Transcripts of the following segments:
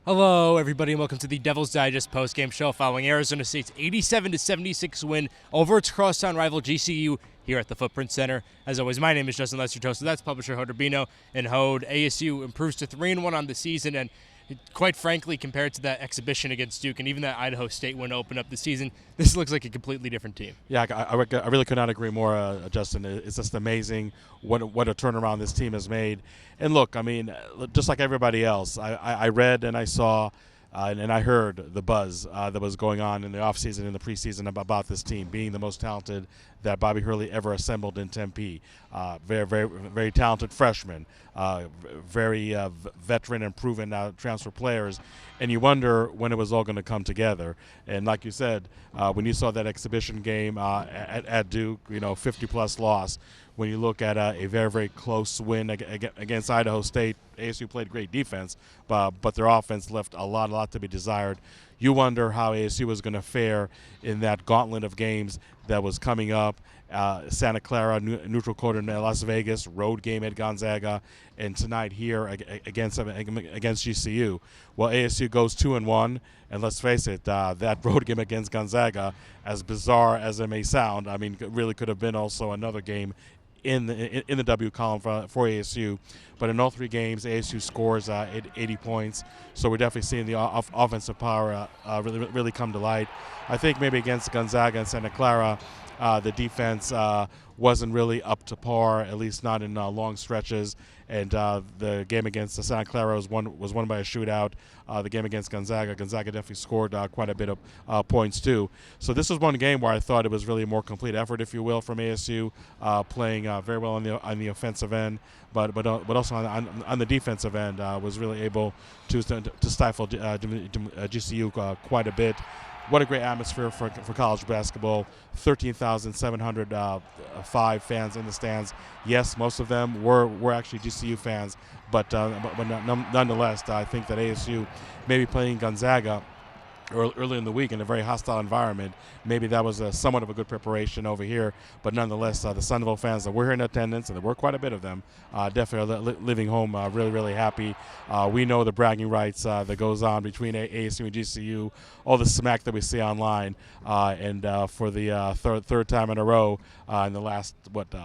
Hello, everybody, and welcome to the Devil's Digest postgame show following Arizona State's 87-76 win over its crosstown rival GCU here at the Footprint Center. As always, my name is Justin Lester Toast. That's publisher Hode Rubino, and Hode. ASU improves to 3-1 on the season, and quite frankly, compared to that exhibition against Duke and even that Idaho State win to open up the season, this looks like a completely different team. Yeah, I really could not agree more, Justin. It's just amazing what a turnaround this team has made. And look, I mean, just like everybody else, I read and I saw and I heard the buzz that was going on in the offseason and the preseason about this team being the most talented that Bobby Hurley ever assembled in Tempe. Very talented freshmen, very veteran and proven transfer players. And you wonder when it was all going to come together. And like you said, when you saw that exhibition game at Duke, 50-plus loss, when you look at a very close win against Idaho State, ASU played great defense, but their offense left a lot to be desired. You wonder how ASU was going to fare in that gauntlet of games that was coming up. Santa Clara, neutral court in Las Vegas, road game at Gonzaga, and tonight here against GCU. Well, ASU goes 2-1, and let's face it, that road game against Gonzaga, as bizarre as it may sound, I mean, it really could have been also another game in the W column for ASU. But in all three games, ASU scores 80 points. So we're definitely seeing the offensive power really come to light. I think maybe against Gonzaga and Santa Clara, the defense wasn't really up to par, at least not in long stretches. And the game against Santa Clara was won by a shootout. The game against Gonzaga definitely scored quite a bit of points too. So this was one game where I thought it was really a more complete effort, if you will, from ASU, playing very well on the offensive end, but also on the defensive end was really able to stifle GCU quite a bit. What a great atmosphere for college basketball. 13,705 fans in the stands. Yes, most of them were actually GCU fans, but nonetheless, I think that ASU maybe playing Gonzaga early in the week in a very hostile environment. Maybe that was somewhat of a good preparation over here, but nonetheless, the Sun Devil fans that were here in attendance, and there were quite a bit of them, definitely are living home really happy. We know the bragging rights that goes on between ASU and GCU, all the smack that we see online, and for the third time in a row in the last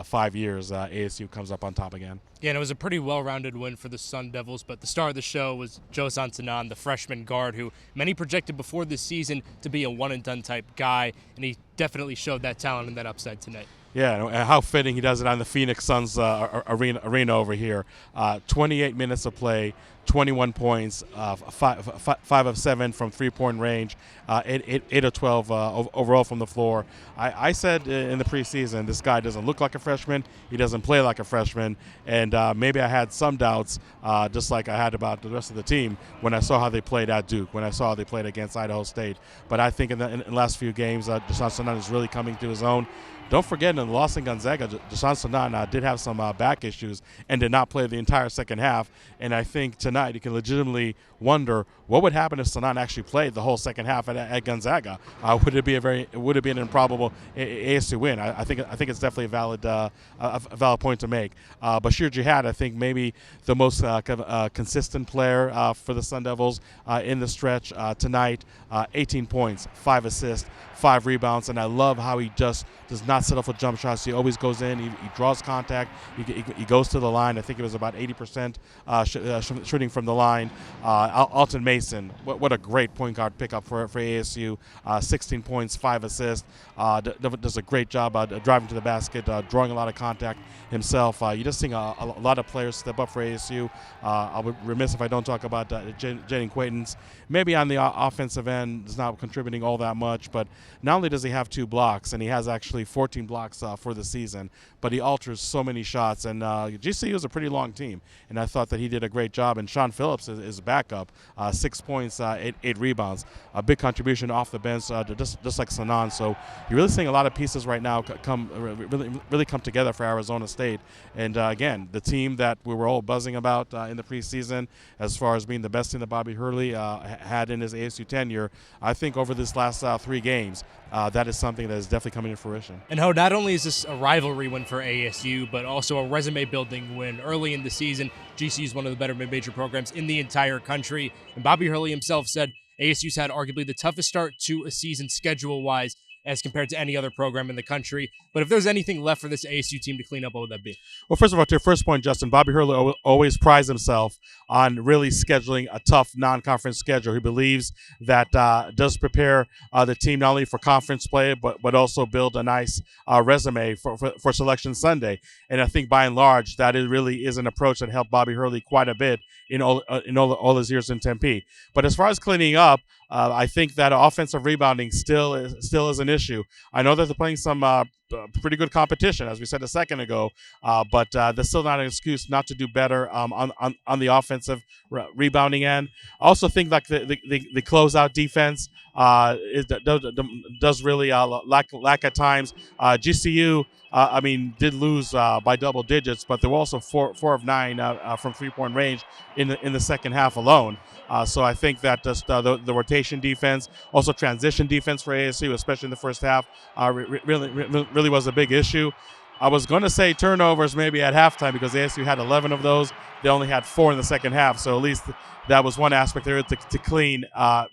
5 years, ASU comes up on top again. Yeah, and it was a pretty well-rounded win for the Sun Devils, but the star of the show was Josan Sanan, the freshman guard, who many projected before this season to be a one-and-done type guy, and he definitely showed that talent and that upside tonight. Yeah, and how fitting he does it on the Phoenix Suns arena over here. 28 minutes of play, 21 points, 5 of 7 from three-point range, 8 of 12 overall from the floor. I said in the preseason, this guy doesn't look like a freshman. He doesn't play like a freshman. And maybe I had some doubts, just like I had about the rest of the team, when I saw how they played at Duke, when I saw how they played against Idaho State. But I think in the last few games, Josan Sanan is really coming to his own. Don't forget, in the loss in Gonzaga, Josan Sanan did have some back issues and did not play the entire second half. And I think tonight you can legitimately wonder what would happen if Sanan actually played the whole second half at Gonzaga. Would it be an improbable ASU win? I think it's definitely a valid point to make. Bashir Jihad, I think maybe the most consistent player for the Sun Devils in the stretch tonight. 18 points, 5 assists, 5 rebounds, and I love how he just does not settle for jump shots. He always goes in. He draws contact. He goes to the line. I think it was about 80% shooting from the line. Alton Mason, what a great point guard pickup for ASU. 16 points, 5 assists. Does a great job driving to the basket, drawing a lot of contact himself. You're just seeing a lot of players step up for ASU. I'll be remiss if I don't talk about Jaden Quaintance. Maybe on the offensive end, is not contributing all that much, but not only does he have 2 blocks, and he has actually 14 blocks for the season, but he alters so many shots. And GCU is a pretty long team, and I thought that he did a great job. And Sean Phillips is backup, 6 points, 8 rebounds, a big contribution off the bench, just like Sanan. So you're really seeing a lot of pieces right now really come together for Arizona State. And again, the team that we were all buzzing about in the preseason, as far as being the best team that Bobby Hurley had in his ASU tenure, I think over this last 3 games, that is something that is definitely coming to fruition. And not only only is this a rivalry win for ASU, but also a resume-building win early in the season. GCU is one of the better mid-major programs in the entire country. And Bobby Hurley himself said ASU's had arguably the toughest start to a season schedule-wise as compared to any other program in the country. But if there's anything left for this ASU team to clean up, what would that be? Well, first of all, to your first point, Justin, Bobby Hurley always prides himself on really scheduling a tough non-conference schedule. He believes that does prepare the team not only for conference play, but also build a nice resume for Selection Sunday. And I think by and large, that really is an approach that helped Bobby Hurley quite a bit in all his years in Tempe. But as far as cleaning up, I think that offensive rebounding still is an issue. I know that they're playing some pretty good competition, as we said a second ago, but that's still not an excuse not to do better on the offensive rebounding end. I also think like the closeout defense does really lack at times. GCU, did lose by double digits, but they were also 4 of 9 from 3-point range in the second half alone. So I think that just the rotation defense, also transition defense for ASU, especially in the first half, really was a big issue. I was going to say turnovers maybe at halftime because ASU had 11 of those. They only had 4 in the second half, so at least that was one aspect there to clean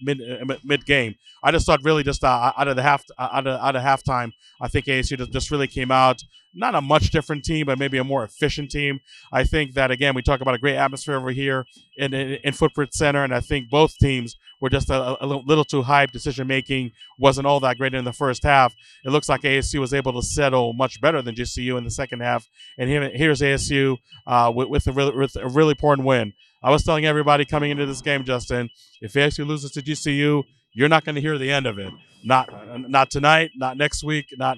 mid game. I just thought really just out of halftime, I think ASU just really came out not a much different team, but maybe a more efficient team. I think that again we talk about a great atmosphere over here in Footprint Center, and I think both teams were just a little too hyped. Decision making wasn't all that great in the first half. It looks like ASU was able to settle much better than GCU in the second half, and here's ASU with a really important win. I was telling everybody coming into this game, Justin, if ASU loses to GCU, you're not going to hear the end of it. Not tonight, not next week, not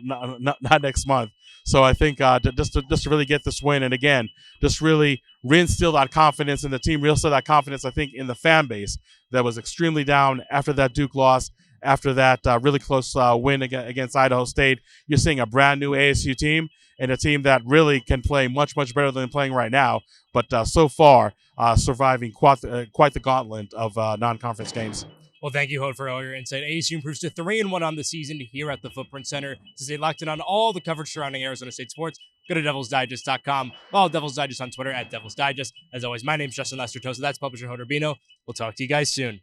next month. So I think just to really get this win, and again, just really reinstill that confidence in the team, reinstill that confidence, I think, in the fan base that was extremely down after that Duke loss, after that really close win against Idaho State. You're seeing a brand new ASU team and a team that really can play much, much better than playing right now, but so far surviving quite the gauntlet of non-conference games. Well, thank you, Hode, for all your insight. ASU improves to 3-1 on the season here at the Footprint Center. To stay locked in on all the coverage surrounding Arizona State sports, go to DevilsDigest.com. Follow Devils Digest on Twitter at Devils Digest. As always, my name's Justin Lester Tosa. That's publisher Hode Urbino. We'll talk to you guys soon.